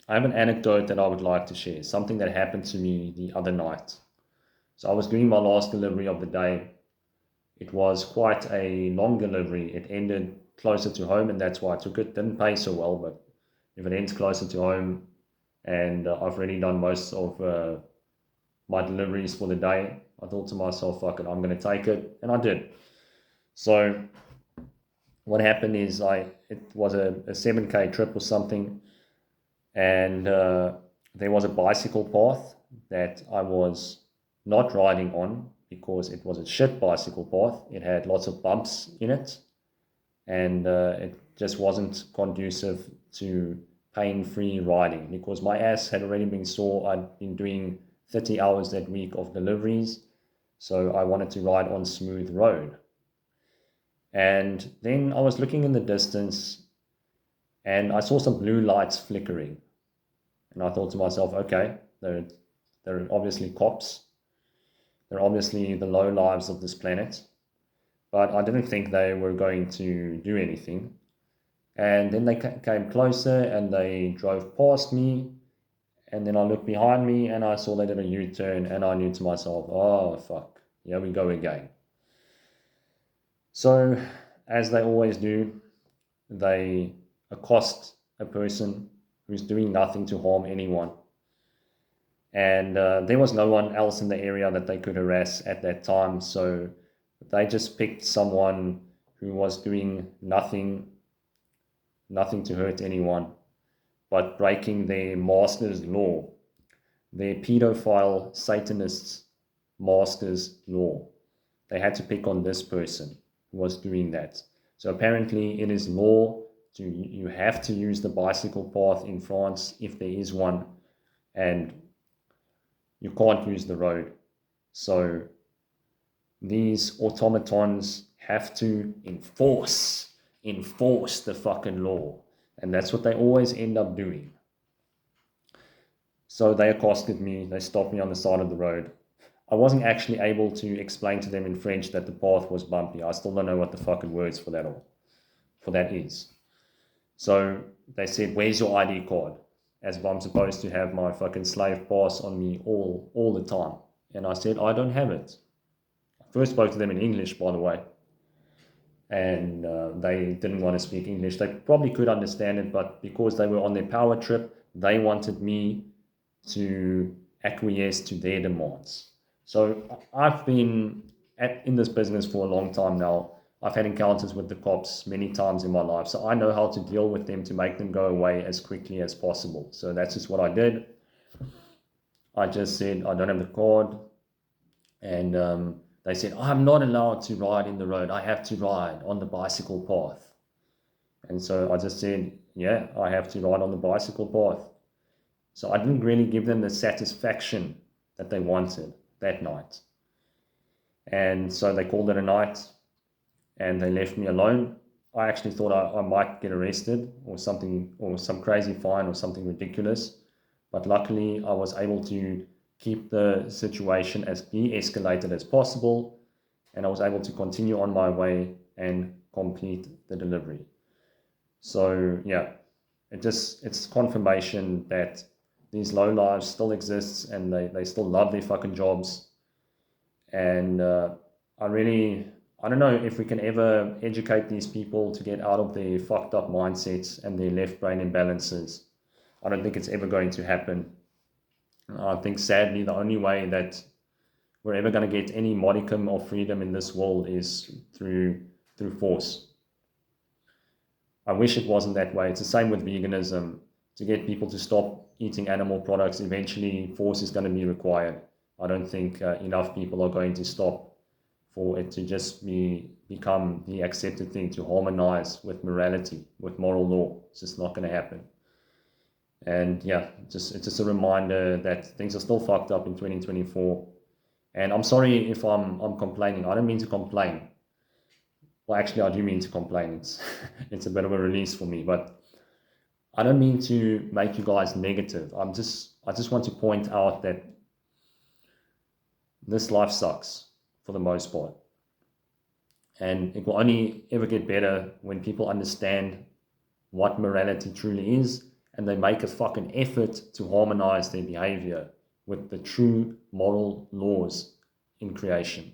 I have an anecdote that I would like to share, something that happened to me the other night. So I was doing my last delivery of the day. It was quite a long delivery. It ended closer to home, and that's why I took it. Didn't pay so well, but if it ends closer to home, and I've already done most of my deliveries for the day, I thought to myself, fuck it, I'm going to take it, and I did. So what happened is it was a 7K trip or something, and there was a bicycle path that I was not riding on because it was a shit bicycle path. It had lots of bumps in it, and it just wasn't conducive to pain-free riding because my ass had already been sore. I'd been doing 30 hours that week of deliveries, so I wanted to ride on smooth road. And then I was looking in the distance and I saw some blue lights flickering. And I thought to myself, okay, they're obviously cops. They're obviously the low lives of this planet. But I didn't think they were going to do anything. And then they came closer and they drove past me. And then I looked behind me and I saw they did a U-turn. And I knew to myself, oh, fuck, here we go again. So, as they always do, they accost a person who's doing nothing to harm anyone. And there was no one else in the area that they could harass at that time. So they just picked someone who was doing nothing to hurt anyone, but breaking their master's law, their pedophile Satanists' master's law. They had to pick on this person who was doing that. So apparently it is law to you have to use the bicycle path in France if there is one, and you can't use the road. So these automatons have to enforce the fucking law. And that's what they always end up doing. So they accosted me, they stopped me on the side of the road. I wasn't actually able to explain to them in French that the path was bumpy. I still don't know what the fucking words for that is. So they said, where's your ID card? As if I'm supposed to have my fucking slave pass on me all the time. And I said, I don't have it. I first spoke to them in English, by the way. And they didn't want to speak English. They probably could understand it, but because they were on their power trip, they wanted me to acquiesce to their demands. So I've been in this business for a long time now. I've had encounters with the cops many times in my life, so I know how to deal with them to make them go away as quickly as possible. So that's just what I did. I just said, I don't have the card. And they said, I'm not allowed to ride in the road. I have to ride on the bicycle path. And so I just said, yeah, I have to ride on the bicycle path. So I didn't really give them the satisfaction that they wanted that night. And so they called it a night and they left me alone. I actually thought I might get arrested or something, or some crazy fine or something ridiculous. But luckily, I was able to keep the situation as de-escalated as possible, and I was able to continue on my way and complete the delivery. So yeah, it's confirmation that these low lives still exists and they still love their fucking jobs. And I don't know if we can ever educate these people to get out of their fucked up mindsets and their left brain imbalances. I don't think it's ever going to happen. I think sadly the only way that we're ever going to get any modicum of freedom in this world is through force. I wish it wasn't that way. It's the same with veganism. To get people to stop eating animal products, eventually force is going to be required. I don't think enough people are going to stop for it to just become the accepted thing to harmonize with morality, with moral law. It's just not going to happen. And yeah, it's just a reminder that things are still fucked up in 2024. And I'm sorry if I'm complaining. I don't mean to complain. Well, actually, I do mean to complain. It's a bit of a release for me, but I don't mean to make you guys negative. I just want to point out that this life sucks for the most part. And it will only ever get better when people understand what morality truly is and they make a fucking effort to harmonize their behavior with the true moral laws in creation.